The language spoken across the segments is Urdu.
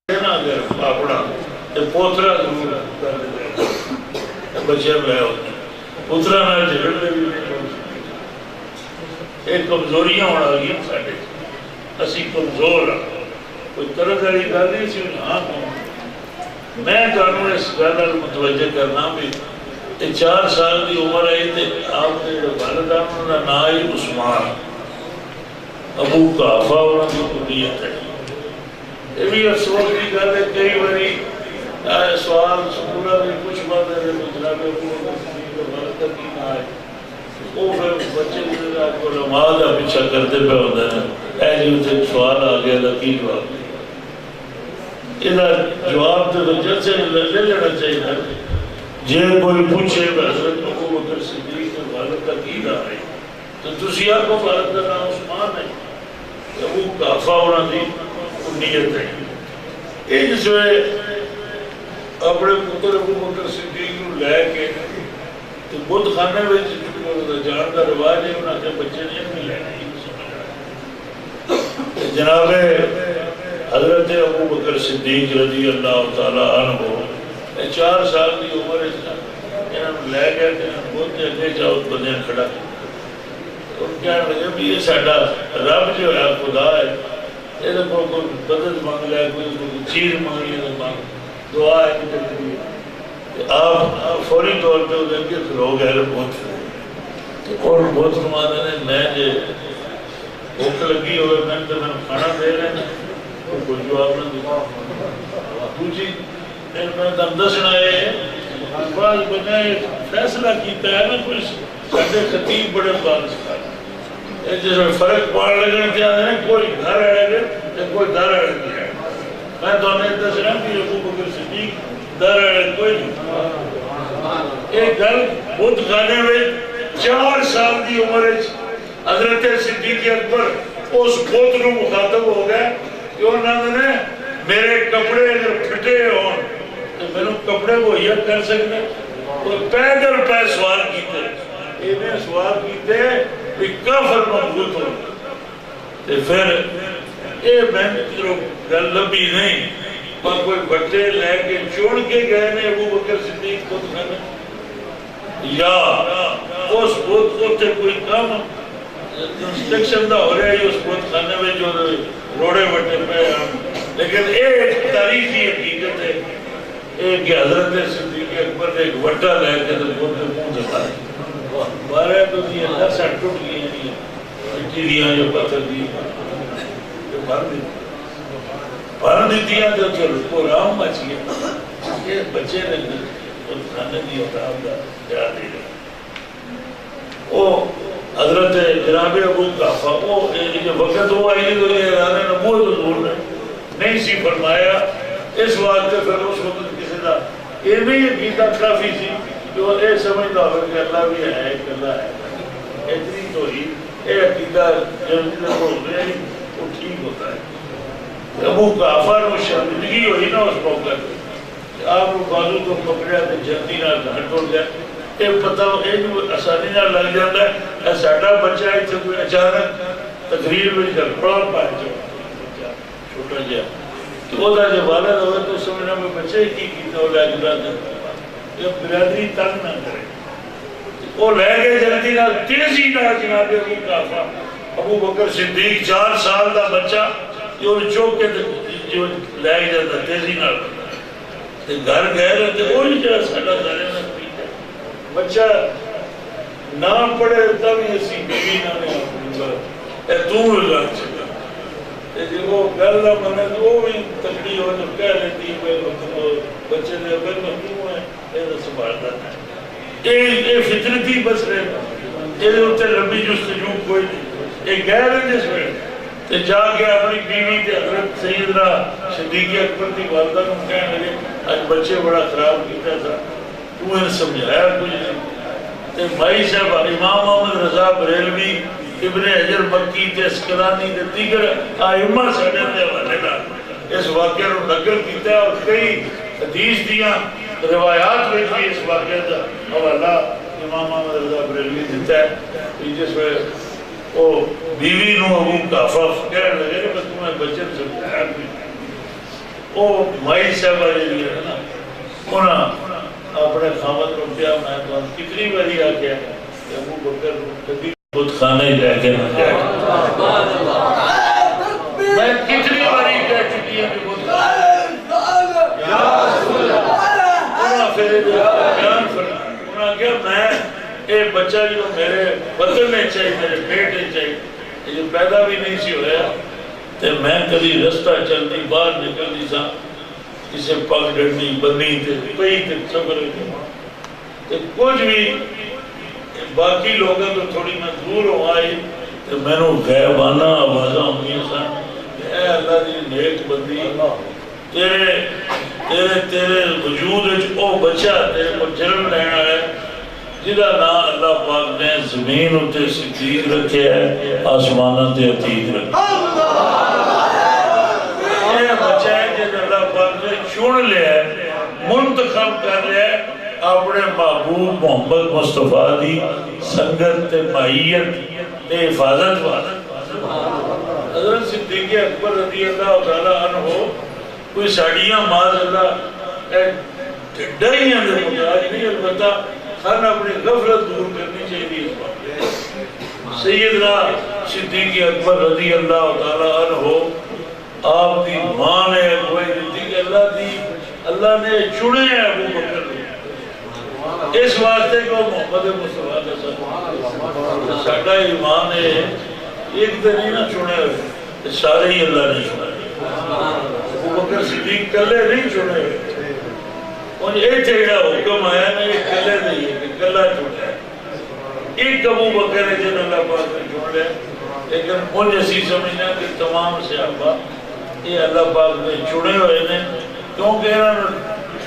اپنا پوترا ضرور بچے لے ہوتے پوترا نہ جھگڑ لے بھی نہیں ایک کمزوریاں ہونا گئی ساڈے اسی کمزور ہاں کوئی طرح والی گل نہیں سی ہاں میں تمہیں اس گل متوجہ کرنا بھی 4 سال کی عمر آئی تے آپ کے والدان کا نام ہے عثمان ابو قحافہ انہوں کی کلیت ہے یہ بھی افسوس کی گل ہے کئی باری سوال سکولہ میں کچھ بات ہے جناب ابو بکر کی نہ ہے وہ پھر بچے کو علماء کا پیچھا کرتے پہ ہوتا ہے اے جی اسے سوال آ گیا تھا کی جواب یہ جواب تو جلد سے لے لینا چاہیے جے کوئی پوچھے حضرت ابو بکر صدیق کے والد کا کی نام ہے تو تسی آپ کو والد کا نام عثمان ہے ابو قحافہ انہوں نے نیت ہے یہ جس میں اپنے پتر ابو بکر صدیق کو لے کے تو بت خانے میں جان کا رواج ہے انہوں نے بچے نہیں لینا جناب حضرت ابو بکر صدیق رضی اللہ تعالیٰ عنہ 4 سال کی عمر انہوں لے گیا کہ بہت اگے جاؤ بندے کھڑا ان کہنے لگے بھی یہ ساڈا رب جو ہے خدا ہے یہ کوئی مدد مانگ لیا کوئی چیز مانگ لیا دعا ہے آپ فوری طور پہ ادھر کے کھلو گئے بہت اور بہت فرماتے ہیں میں جو بھوک لگی ہوئے میں تو میں کھانا دے رہے ہیں کوئی جواب نہ دیا دوسری میں تم دسنا ہے بعض بندے فیصلہ کیتا ہے نا کوئی ساڈے خطیب بڑے بات جس میں فرق پاڑ لگنے کیا ہے کوئی گھر آئے گا کوئی در آئے گا میں تو انہیں دس رہا ہوں کہ ابو بکر صدیق در آئے کوئی نہیں ایک گھر بدھ خانے میں 4 سال کی عمر حضرت صدیق اکبر اس بت کو مخاطب ہو گئے کہ انہوں نے میرے کپڑے اگر پھٹے ہوں تو میرے کپڑے مہیا کر سکتے کوئی پیدل پہ سوال کیتے انہیں سوال کیتے کہ کافر مضبوط ہو پھر یہ میں گل لبی نہیں پر کوئی بچے لے کے چھوڑ کے گئے نے ابو بکر صدیق کو یا اس بت کو تے کوئی کام کنسٹرکشن دا ہو رہا ہے اس بت خانے میں جو روڑے وٹے پہ لیکن ایک تاریخی حقیقت ہے ایک کہ حضرت صدیق اکبر نے ایک وٹا لے کے بت کو منہ دکھا بارہ تو یہ اللہ سے ٹوٹ گئی ہیں مٹی دیا جو پتھر دی بھر دیتیاں جو کو رام بچ گیا یہ بچے نے کھانے دی ہوتا جا دے گا وہ حضرت جناب ابو قحافہ وہ وقت وہ آئی تو یہ ادارے نبوت حضور نے نہیں سی فرمایا اس واسطے پھر اس وقت کسی کا یہ بھی عقیدہ کافی سی جو یہ سمجھتا ہو کہ اللہ بھی ہے ایک اللہ ہے اتنی تو ہی یہ عقیدہ جلدی سے ہو گیا وہ ٹھیک ہوتا ہے ابو قحافہ نے شرمندگی ہوئی نا اس موقع پہ آپ کو بازو کو پکڑیا تو جلدی نہ گھر ٹوٹ گیا یہ پتہ یہ آسانی نہ لگ جاتا ہے ساڈا بچہ اتنے کوئی اچانک تقریر میں گھر پڑا پائے جو چھوٹا جہا تو وہ جو والد ہوئے تو سمجھنا میں بچے کی کیتا ہو لے گرا یہ برادری تنگ نہ کرے وہ لے گئے جلدی نہ تیزی نہ جناب ابو قحافہ ابو بکر صدیق 4 سال کا بچہ جو چوک کے جو لے جاتا تیزی نہ گھر گئے رہتے وہی جڑا ساڈا سارے نہ بچہ نہ پڑھے تب ہی اسی بیوی نہ اے تو لگا چکا جی وہ گل نہ بنے تو وہ بھی تکڑی ہو جو کہہ لیتی بچے نے اگر مخلوق ہے یہ تو سنبھالتا ہے یہ فطرتی بس رہے یہ ہوتے لمبی جستجو کوئی نہیں یہ گئے رہے جس میں تو جا کے اپنی بیوی تے حضرت سیدنا صدیق اکبر کی والدہ کو کہنے لگے آج بچے بڑا خراب کیتا تھا تو انہیں سمجھایا کچھ نہیں تے بھائی صاحب امام محمد رضا بریلوی ابن حجر مکی تے اسقلانی تے دیگر آئمہ ساڈے تے حوالے نال اس واقعے کو نقل کیتا ہے اور کئی حدیث دیاں روایات میں بھی اس واقعے کا حوالہ امام محمد رضا بریلوی دیتا ہے جس میں وہ بیوی نو ابو قحافہ کہنے لگے کہ تمہیں بچے سمجھایا وہ مائی صاحبہ جی ہے نا انہاں اپنے خامد کو کیا میں تو کتنی باری آ گیا کہ ابو بکر کبھی خود خانے لے کے نہ جائے میں کتنی باری کہہ چکی ہے کہ خود انہاں پھر بیان فرمایا انہاں کیا میں اے بچہ جو میرے بدن میں چاہیے میرے پیٹ میں چاہیے جو پیدا بھی نہیں سی ہویا تے میں کبھی رستہ چلتی باہر نکلتی سا کسے پگ ڈڑنی بنی تے پئی تے سفر تے کچھ بھی باقی لوگوں تو تھوڑی میں دور ہوں آئی تے میں نو غیبانہ آوازاں ہوئی سن اے اللہ دی نیک بندی تیرے وجود وچ او بچہ تیرے کو جنم لینا ہے جدا نام اللہ پاک نے زمین اتے صدیق رکھے ہے آسمانہ تے عتیق رکھے یہ بچہ ہے جدا اللہ پاک نے چون لیا ہے منتخب کر لیا ہے اپنے محبوب محمد مصطفیٰ دی سنگت تے معیت تے حفاظت حضرت صدیق اکبر رضی اللہ تعالیٰ عنہ کوئی ساڑیاں ماذ اللہ ڈائیاں دے مطاج نہیں البتہ ہر اپنی غفلت دور کرنی چاہیے اس وقت سیدنا صدیق اکبر رضی اللہ تعالیٰ عنہ آپ کی ماں نے اگوائی دیتی کہ اللہ نے چنے ہیں ابو بکر اس واسطے کو محمد مصطفیٰ کا ساتھ ساڑھا ایمان ہے ایک دن ہی نہ چنے ہوئے سارے ہی اللہ نے چنے ابو بکر صدیق کلے نہیں چنے ہوئے ان ایک جگہ حکم آیا نا ایک کلے نہیں ہے کہ کلہ چھوڑا ہے ایک ابو بکر ہے جن اللہ پاک نے چھوڑ لیا لیکن ان جیسی سمجھنا کہ تمام صحابہ یہ اللہ پاک نے چھوڑے ہوئے نے کیونکہ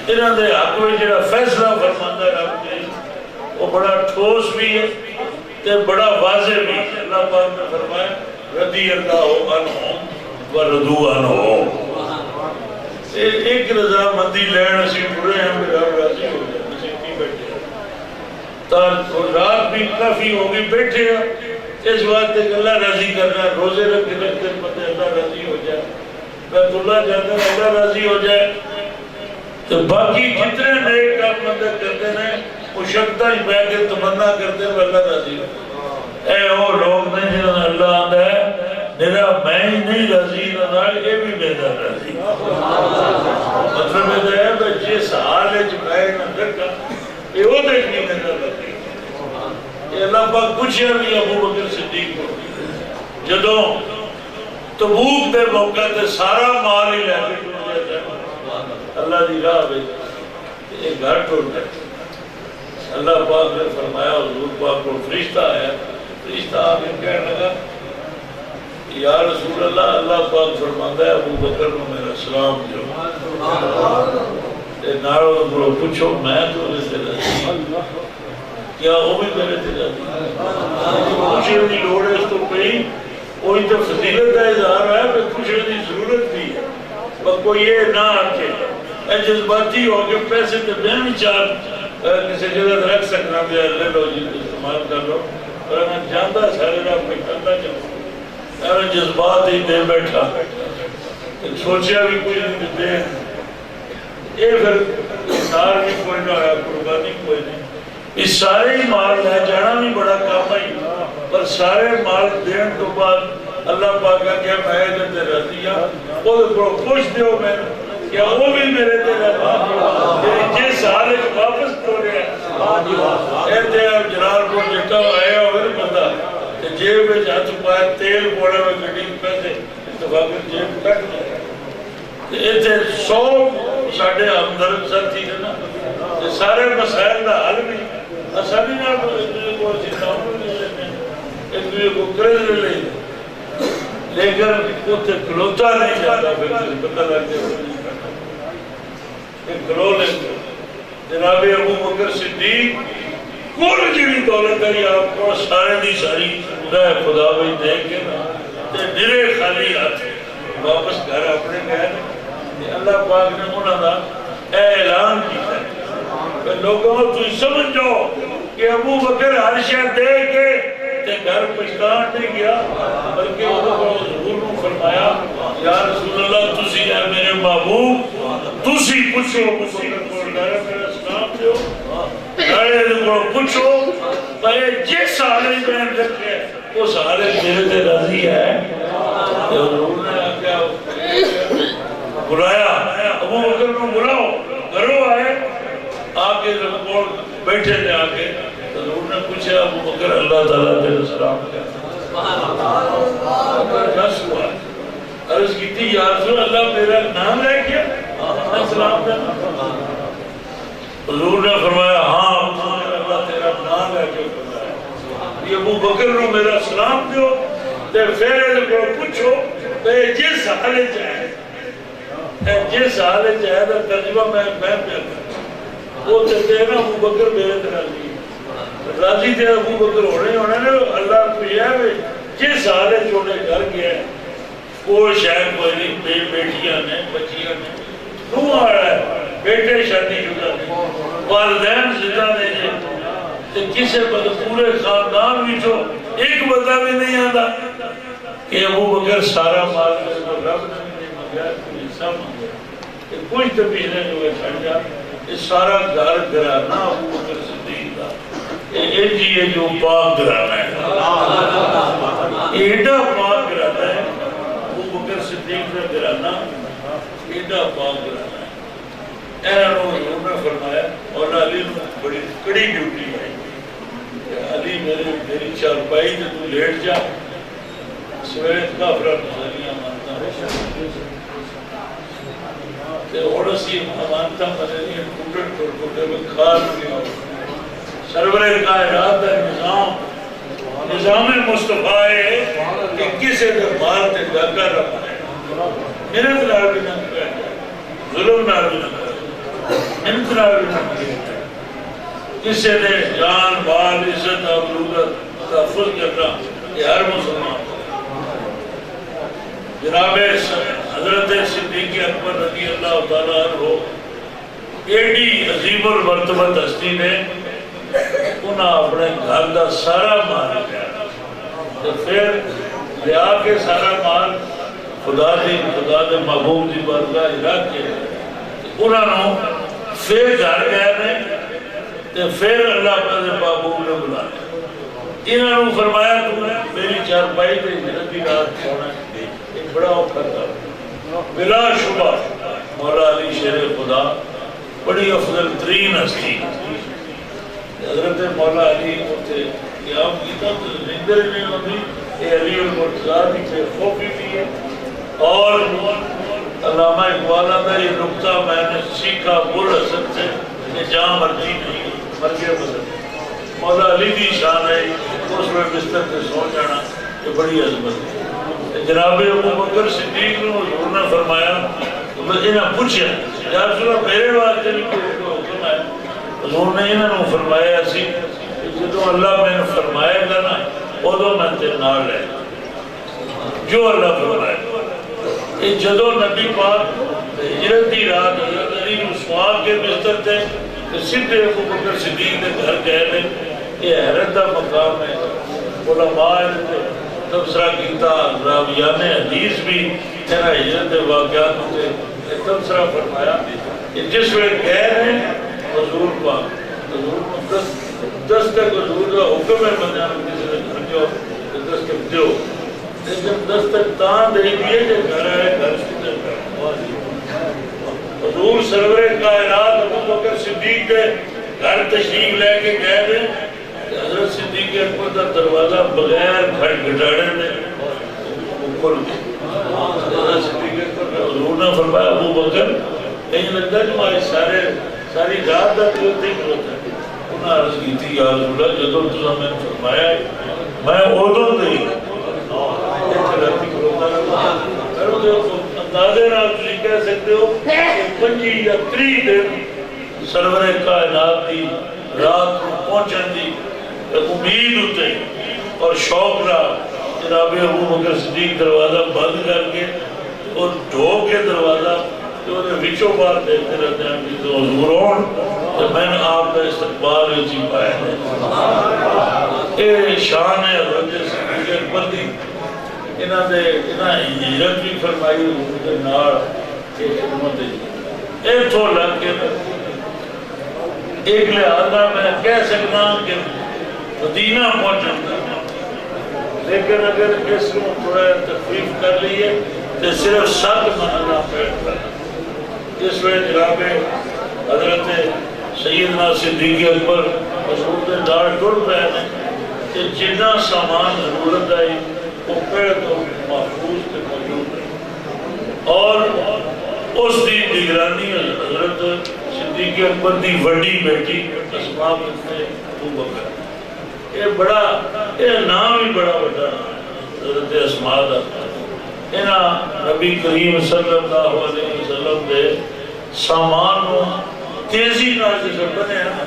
انہوں نے حق میں جڑا فیصلہ فرماندہ رب نے وہ بڑا ٹھوس بھی ہے تے بڑا واضح بھی ہے اللہ پاک نے فرمایا رضی اللہ عنہم و رضو عنہ ایک رضا مندی لین اسی پورے ہیں میرا راضی ہو جائے نصیبی بیٹھے ہیں رات بھی کافی ہوگی بیٹھے ہیں اس بات کہ اللہ راضی کرنا روزے رکھ رکھتے پتے اللہ راضی ہو جائے بیت اللہ جاتا ہے اللہ راضی ہو جائے تو باقی جتنے نیک کام بندے کرتے ہیں وہ شکتا ہی بیٹھ کے تمنا کرتے ہیں اللہ راضی ہو اے وہ لوگ نے جنہوں اللہ آندہ ہے میرا میں ہی نہیں راضی نہ یہ بھی میرا راضی مطلب ہے کہ جس حال ہے جو میں نہ رکھا یہ وہ دیکھنی میرا راضی یہ اللہ پاک پوچھے بھی ابو بکر صدیق کو جدوں تبوک دے موقع تے سارا مال ہی لے کے ٹوٹ جاتا ہے اللہ دی راہ میں یہ گھر ٹوٹ جاتا اللہ پاک نے فرمایا حضور پاک کو فرشتہ آیا فرشتہ آگے کہنے لگا یا رسول اللہ اللہ پاک فرماتا ہے ابو بکر کو میرا سلام جو نارو کو پوچھو میں تو سے راضی کیا وہ بھی میرے سے راضی پوچھنے کی لوڑ ہے اس تو کہیں کوئی تو فضیلت کا اظہار ہے کہ پوچھنے کی ضرورت بھی ہے پر کوئی یہ نہ آکے اے جذباتی ہو کے پیسے تو میں بھی چاہ کسی جگہ رکھ سکنا بھی لے لو جی استعمال کر لو اور میں جانتا سارے رہا کوئی کرنا چاہوں میں جذبات ہی دے بیٹھا سوچیا بھی کوئی نہیں دے یہ پھر نار بھی کوئی نہ ہے قربانی کوئی نہیں اس سارے ہی مال لے جانا بھی بڑا کام ہے پر سارے مال دین تو بعد اللہ پاک کا کیا میں تے راضی ہوں وہ خوش دیو میں کیا وہ بھی میرے تے راضی جس حال واپس تو رہے اے تے جلال کو جتا آیا ہوئے بندہ جیب میں ہاتھ پایا تیل پوڑے میں گڈی پیسے اتفاقاً جیب کٹ گیا اتنے 100 ساڑھے ہمدرد ساتھی نے نا سارے مسائل کا حل بھی اسابی نہ کو سکھاؤں بھی لیتے ہیں ایک دوسرے کو قرض لے لیتے لیکن اتنے کلوتا نہیں جاتا پھر پتہ لگ جائے نہیں کرنا ایک کلو لیتے جناب ابو بکر صدیق کل جیڑی دولت ہے آپ کو سارے دی ساری خدا خدا بھی دیکھ کے تے ڈرے خالی ہاتھ واپس گھر اپنے گئے اللہ پاک نے انہوں نے اعلان کیا کہ لوگوں تو سمجھو کہ ابو بکر ہر شے دے کے تے گھر پچھتان نہیں گیا بلکہ حضور نے فرمایا یا رسول اللہ تسی ہے میرے محبوب تسی پوچھو میرا سلام دیو پوچھو میں جس حالت میں رکھے اس حالت میرے تے راضی ہے حضور نے آگیا بلایا ابو بکر کو بلاؤ گھروں آئے آگے بیٹھے تھے آگے حضور نے پوچھا ابو بکر اللہ تعالیٰ تیرے سلام کیا نس ہوا عرض کی تھی یا رسول اللہ میرا نام رہ گیا میں سلام دینا حضور نے فرمایا ہاں اللہ تیرا نام رہ گیا یہ ابو بکر نے میرا سلام دیو تے پھر کو پوچھو تے جس حالت جائے دا ترجمہ میں وہ تے نا ابو بکر میرے راضی تے ابو بکر ہونے نے اللہ کو یہ ہے جس حالت چھوڑے گھر گیا ہے وہ شاید کوئی نہیں بیٹیاں نے بچیاں نے نو آ رہا ہے بیٹے شادی شدہ نے والدین زندہ نے تے کسے پورے خاندان وچوں ایک بندہ بھی نہیں آتا کہ ابو بکر سارا مال رب نے نہیں مانگا کوئی حصہ مانگا کچھ تو پچھلے جو چھڑ جا یہ سارا گھر گھرانا ابو بکر صدیق کا یہ جو پاک گھرانا ہے ایڈا پاک گھرانا ہے ابو بکر صدیق کا گھرانا ایڈا پاک گھرانا ہے انہوں نے فرمایا اور علی نے بڑی کڑی ڈیوٹی ہے علی میری چارپائی تے تو لیٹ جا سویت کافرہ نظریہ مانتا تے اور اسی مانتا مدنی ٹوٹے میں کھال نہیں ہو سرور کائنات کا نظام مصطفیٰ ہے کہ کسے دربار تے ڈاکہ رکھا ہے میرے طرح بھی نہ کرے ظلم نہ بھی نہ کرے محنت نہ بھی نہ کرے کسے دے جان بال عزت آبرودت تحفظ کرنا یہ ہر مسلمان جناب حضرت صدیق اکبر رضی اللہ تعالیٰ عنہ ایڈی عظیم المرتبت ہستی نے انہاں اپنے گھر دا سارا مال لیا تو پھر لیا کے سارا مال خدا دے محبوب دی بارگاہ رکھ کے انہاں نو پھر گھر گئے نے تو پھر اللہ دے محبوب نے بلا انہاں نو فرمایا تو میری چارپائی تے ہجرت رات سونا ایک بڑا اوکھا تھا بلا شبہ مولا علی شیر خدا بڑی افضل ترین ہستی حضرت مولا علی ہوتے قیام کیتا تو زندر نہیں ہوتی یہ علی المرتضی کی سے خوفی بھی ہے اور علامہ اقبال کا یہ نقطہ میں نے سیکھا بل حسن سے کہ جہاں مرضی نہیں مرگے بدل مولا علی کی شان ہے اس میں بستر سے سو جانا یہ بڑی عظمت ہے جناب ابو بکر صدیق نے حضور نے فرمایا انہیں پوچھا یا رسول اللہ میرے واسطے نہیں کوئی حکم ہے حضور نے انہوں نے فرمایا اسی جدو اللہ میں نے فرمایا گا نا ادو میں تے نال لے جو اللہ فرمائے یہ جدو نبی پاک ہجرت دی رات حضرت علی کو سوال کے بستر تھے کہ سیدھے ابو بکر صدیق کے گھر گئے نے یہ حیرت کا مقام ہے علماء نے تبصرہ کیتا راویان حدیث بھی میرا ہجرت واقعات سے تبصرہ فرمایا کہ جس وقت گئے ہیں حضور پاک حضور دستک حضور کا حکم ہے بندیان کسی نے گھر جو دستک دیو لیکن دستک تان دے دیئے کہ گھر آئے گھر سکتے حضور سرور کائنات ابو بکر صدیق کے گھر تشریف لے کے گئے تھے حضرت صدیق اکبر کا دروازہ بغیر کھٹ گھٹاڑے نے اوپر حضرت صدیق اکبر حضور نے فرمایا ابو بکر کہیں لگتا ہے جو آج ساری رات کا کلتے کلتا ہے انہاں عرض کی تھی یا رسول اللہ جدو تو ہمیں فرمایا ہے میں اوڈوں نہیں اندازے نہ تجھے کہہ سکتے ہو کہ 25 یا 30 دن سرور کائنات دی رات کو پہنچن دی امید ہوتے اور شوق رہا جناب ابو بکر صدیق دروازہ بند کر کے اور ڈھو کے دروازہ جو انہیں وچوں بار دیکھتے رہتے ہیں کہ تو حضور ہون تو میں نے آپ کا استقبال اسی پایا ہے یہ شان ہے حضرت صدیق اکبر دی. انہاں دے انہاں ہجرت بھی فرمائی حضور دے نال ایک خدمت ہے. اتھوں لگ کے ایک لحاظہ میں کہہ سکتا ہوں کہ مدینہ پہنچا، لیکن اگر اس کو تھوڑا تخفیف کر لیے تو صرف 7 مہینہ پیٹ کرنا. اس میں جناب حضرت سیدنا صدیق اکبر حضور دے نال ٹر پے نے کہ جتنا سامان ضرورت آئی وہ پہلے تو محفوظ تے موجود ہے. اور اس دی نگرانی حضرت صدیق اکبر دی وڈی بیٹی اسماء بنت ابو بکر. یہ بڑا یہ نام بھی بڑا بڑا حضرت اسماء دا. انہاں نبی کریم صلی اللہ علیہ وسلم دے سامان نو تیزی نال جس بنے نا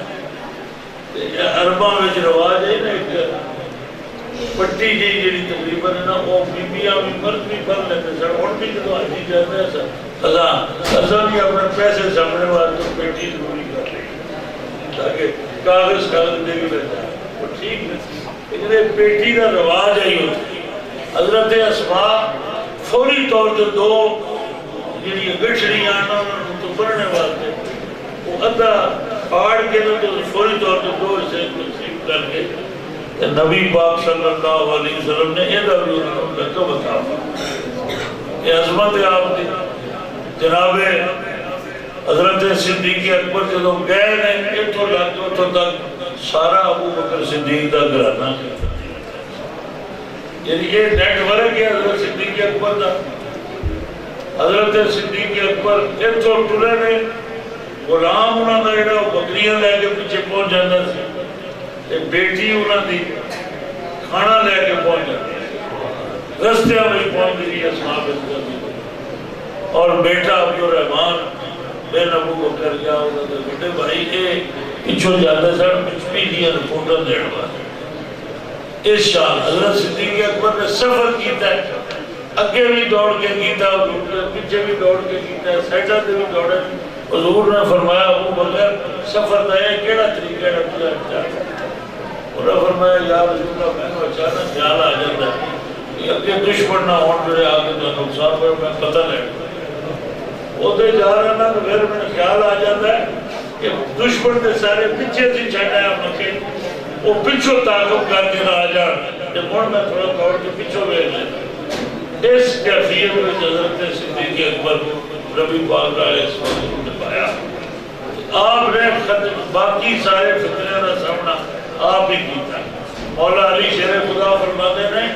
عرباں وچ رواج ہے نا ایک پٹی جی جڑی تقریباً ہے نا وہ بیبیاں بھی مرد بھی بن لیتے سن. ہن بھی جدوں حاجی جاندے سن اساں بھی اپنے پیسے سامنے واسطے پیٹی ضروری کر لئی تاکہ کاغذ دے کے لے جائے. وہ ٹھیک نہیں لیکن پیٹی کا رواج ہے. حضرت اسماء فوری طور پر 2 جڑی گٹھڑیاں انہوں تو بننے واسطے وہ ادھا پاڑ کے تو فوری طور پر 2 حصے تقسیم کر کے نبی پاک صلی اللہ علیہ وسلم نے یہ بھی لکھو بتا یہ عظمت ہے آپ کی. جناب حضرت صدیق اکبر جدوں گئے نے اتوں لگ کے اتوں تک سارا ابو بکر صدیق کا گھرانہ یعنی یہ نیٹ ورک ہے حضرت صدیق اکبر کا. حضرت صدیق اکبر اتوں ٹرے نے غلام انہوں کا جڑا بکریاں لے کے پیچھے پہنچ جاتا سی، بیٹی انہوں دی کھانا لے کے پہنچ جاتی رستیاں میں پہنچ گئی اسماء بنت اور بیٹا عبدالرحمان بن ابو بکر کیا ہوتا تھا بیٹے بھائی یہ پچھو جاتے سن پچھلی دیا رپورٹر دین واسطے. اس شان حضرت صدیق اکبر نے سفر کیتا ہے، اگے بھی دوڑ کے کیتا پیچھے بھی دوڑ کے کیتا ہے، سائڈاں تے بھی دوڑے. حضور نے فرمایا ابو بکر سفر دا ہے کیڑا طریقہ ہے تجھے چاہتا. انہوں نے فرمایا یا رسول اللہ میں نے اچانک خیال آ جاتا ہے کہ اگے دشمن نہ ہون میرے آگے تو نقصان پر میں پتہ لے ادھر جا رہا نا تو پھر میں خیال آ جاتا ہے کہ دشمن کے سارے پیچھے سے چھڑا ہے مکے وہ پچھو تعاقب کر کے نہ آ جان جب مڑ میں تھوڑا دوڑ کے پچھو بھیج لیتا. اس کیفیت میں حضرت صدیق اکبر نبی پاک علیہ السلام نے پایا. آپ نے باقی سارے فتنے کا سامنا آپ ہی کیتا. مولا علی شیر خدا فرماتے ہیں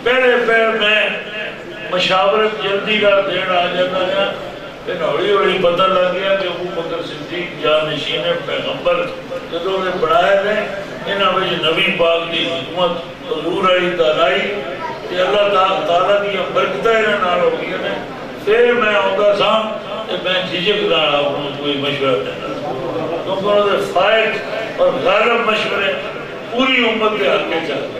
پہلے پہل میں مشاورت جلدی کا دین آ جاتا ہے پھر ہولی ہولی پتہ لگ گیا کہ ابو بکر صدیق جانشین پیغمبر جدوں نے بڑھائے نے انہاں وچ نبی پاک دی حکمت حضور علی دانائی کہ اللہ تعالیٰ کی برکتیں انہاں نال ہو گئی نے. پھر میں آتا سا کہ میں جھجک نال آپ کو کوئی مشورہ دینا کیونکہ انہوں نے فائد اور غالب مشورے پوری امت کے حق کے چاہتے.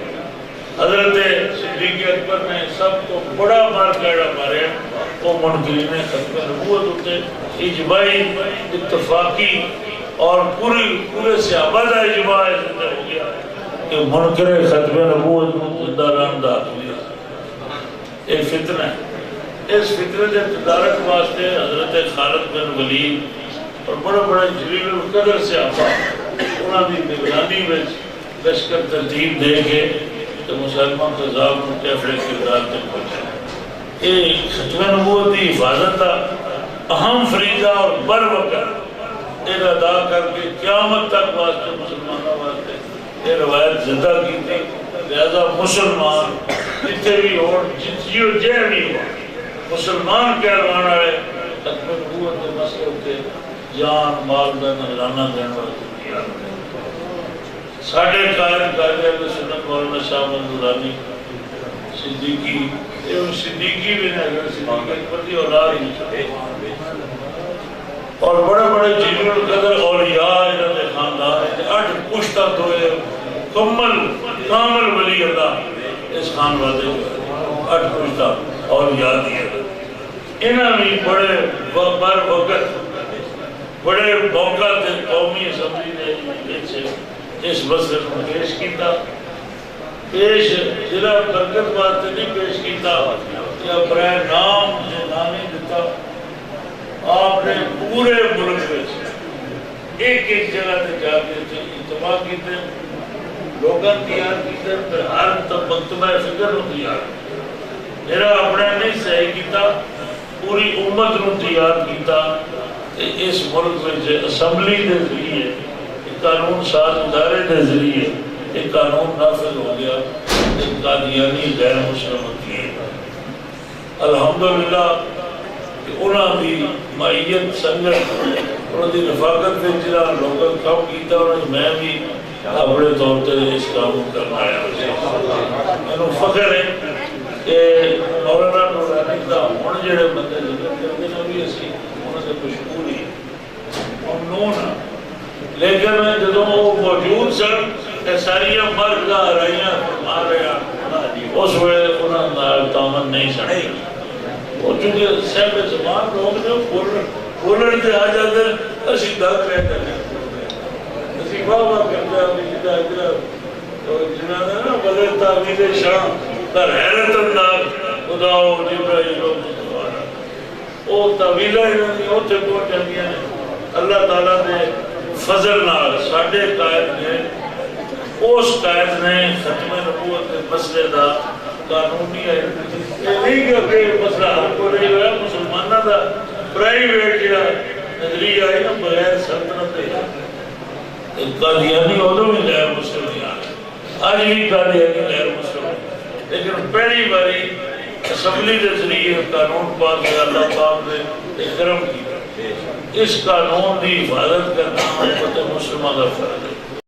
حضرت صدیق اکبر نے سب کو بڑا مار کیڑا مارے وہ منکرین ختم نبوت ہوتے اجماعی اتفاقی اور پورے صحابہ کا اجماع ہو گیا کہ منکر ختم نبوت زندہ راندہ ہوئی. ایک فتنہ ہے. اس فطرے کے تدارک واسطے حضرت خالد بن ولید اور بڑے بڑے جلیل القدر صحابہ انہوں نے نگرانی میں لشکر ترتیب دے کے تو مسلمان قضاب کو کیفر کردار تک پہنچا. یہ ختم نبوت کی حفاظت کا اہم فریضہ اور بر وقت ایک ادا کر کے قیامت تک واسطے مسلمانوں واسطے یہ روایت زندہ کی تھی. لہذا مسلمان جتنے بھی ہو جتیو جے بھی ہو مسلمان کہلوانا ہے ختم نبوت کے مسئلے ہوتے جان مال کا نظرانہ دینے واسطے کیا. ساڑھے قائد قائدہ کے سنت مولانا شاہ منظورانی صدیقی یہ صدیقی بھی نہیں ہے صدیقی اکبر دی اولاد ہی چھتے اور بڑے بڑے جلیل القدر اولیاء انہوں نے خاندان ہے 8 پشتہ دوئے کامل ولی اللہ اس خان والے جو 8 پشتہ اولیاء دیئے انہوں نے بڑے بر وقت بڑے موقع تھے قومی اسمبلی نے اس مسئلے کو پیش کیتا پیش ضلع برکت واسطے نہیں پیش کیتا یا برائے نام سے نام نہیں دیتا. آپ نے پورے ملک میں ایک ایک جگہ تے جا کے اجتماع کیتے, لوگاں تیار کیتے, پھر ہر مکتبہ فکر نو تیار, میرا اپنا نہیں صحیح کیتا, پوری امت نو تیار کیتا. اس ملک میں اسمبلی دے ذریعے قانون ساز ادارے دے ذریعے ایک قانون نافذ ہو گیا, ایک قادیانی غیر مسلم کیے. الحمدللہ کہ انہوں کی مائیت سنگت انہوں کی رفاقت میں جنہاں لوگوں کام کیتا, انہوں میں بھی اپنے طور پر اس کام کرنا آیا. میں فخر ہے کہ مولانا نورانی کا ہون جڑے بندے ذکر کرتے ہیں بھی اسی انہوں سے مشکور ہی ممنون. لیکن جدوں وہ موجود سن کہ ساریاں مرد کا رائیاں فرما رہا اس وقت انہوں نے تامن نہیں سنے. وہ چونکہ صاحب زبان لوگ نے بولن سے آ جاتے ہیں اسی دھک رہتے ہیں, اسی واہ واہ کرتے ہیں جنہاں نے نا بدل تعمیل شاہ در حیرت انداز خداؤ جبرائیل و مصطفیٰ وہ تعویلہ انہوں نے اتھے پہنچ جاندیاں ہیں. اللہ تعالیٰ نے فضل نال ساڑھے قائد نے اس قائد نے ختم نبوت کے مسئلے دا قانونی ہے یہ نہیں کہ مسئلہ حل کو نہیں ہوا. مسلمانہ دا پرائیویٹ یا نظریہ ہے نا بغیر سلطنت ہے. قادیانی ادھو بھی غیر مسلم نہیں آئے, آج بھی قادیانی غیر مسلم ہے, لیکن پہلی باری اسمبلی کے ذریعے قانون پاس ہے اللہ پاک نے اکرم کی. اس قانون کی حفاظت کرنا امت مسلمہ کا فرض ہے.